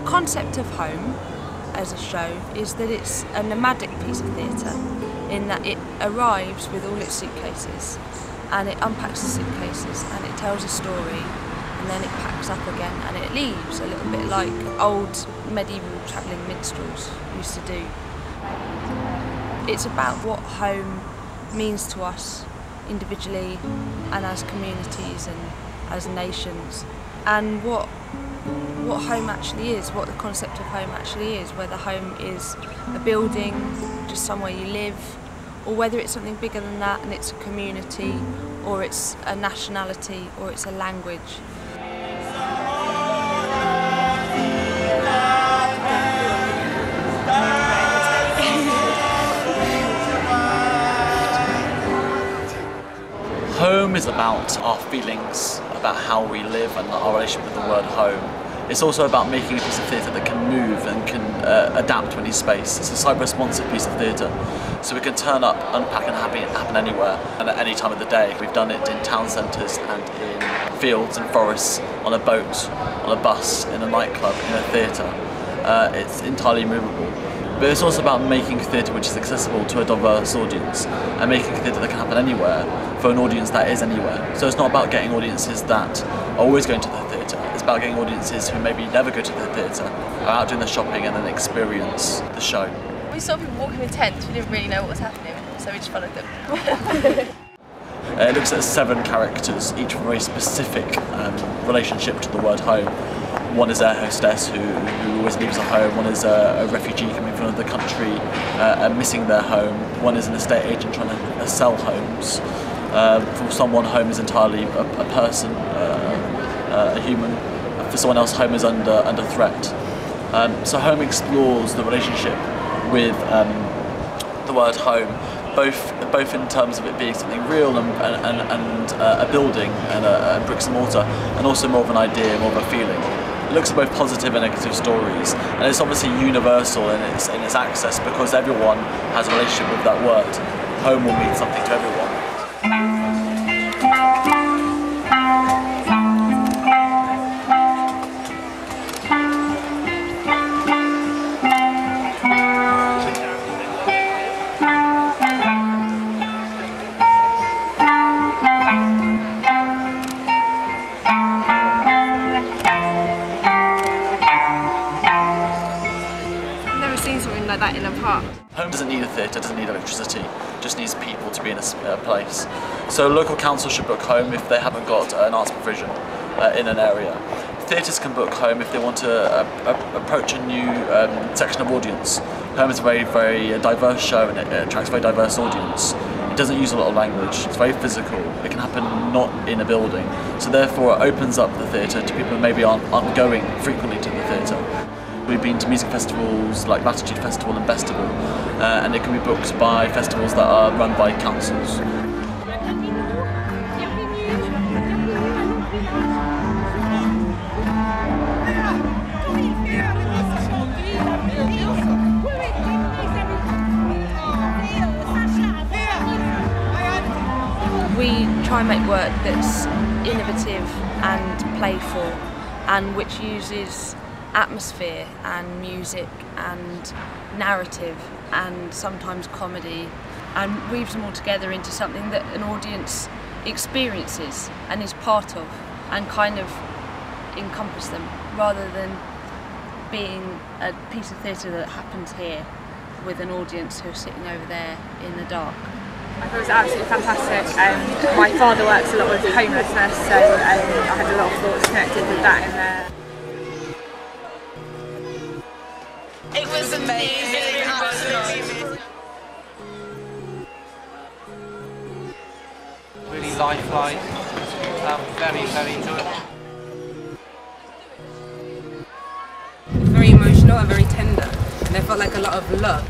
concept of home as a show is that it's a nomadic piece of theatre, in that it arrives with all its suitcases and it unpacks the suitcases and it tells a story and then it packs up again and it leaves, a little bit like old medieval travelling minstrels used to do. It's about what home means to us individually and as communities and as nations, and what home actually is, what the concept of home actually is, whether home is a building, just somewhere you live, or whether it's something bigger than that and it's a community, or it's a nationality, or it's a language. Home is about our feelings, about how we live and our relationship with the word home. It's also about making a piece of theatre that can move and can adapt to any space. It's a site-responsive piece of theatre, so we can turn up, unpack and happen anywhere and at any time of the day. We've done it in town centres and in fields and forests, on a boat, on a bus, in a nightclub, in a theatre. It's entirely movable. But it's also about making theatre which is accessible to a diverse audience and making theatre that can happen anywhere for an audience that is anywhere. So it's not about getting audiences that are always going to the theatre, it's about getting audiences who maybe never go to the theatre, are out doing the shopping and then experience the show. We saw people walking with tents, we didn't really know what was happening, so we just followed them. It looks at 7 characters, each with a very specific relationship to the word home. One is air hostess who always leaves her home, one is a refugee coming from another country missing their home, one is an estate agent trying to sell homes. For someone, home is entirely a person, a human. For someone else, home is under threat. So home explores the relationship with the word home, both in terms of it being something real and a building and a bricks and mortar, and also more of an idea, more of a feeling. It looks at both positive and negative stories, and it's obviously universal in its access because everyone has a relationship with that word. Home will mean something to everyone. Something like that in a park. Home doesn't need a theatre, doesn't need electricity, just needs people to be in a place. So local councils should book home if they haven't got an arts provision in an area. Theatres can book home if they want to approach a new section of audience. Home is a very diverse show and it attracts a very diverse audience. It doesn't use a lot of language, it's very physical, it can happen not in a building. So therefore it opens up the theatre to people who maybe aren't going frequently to the theatre. We've been to music festivals like Latitude Festival and Festival, and it can be booked by festivals that are run by councils. We try and make work that's innovative and playful, and which uses atmosphere and music and narrative and sometimes comedy, and weaves them all together into something that an audience experiences and is part of and kind of encompass them, rather than being a piece of theatre that happens here with an audience who are sitting over there in the dark. I thought it was absolutely fantastic. My father works a lot with homelessness, so I had a lot of thoughts connected with that in there. It was amazing, absolutely. Really lifelike, very enjoyable. Very emotional and very tender, and I felt like a lot of love.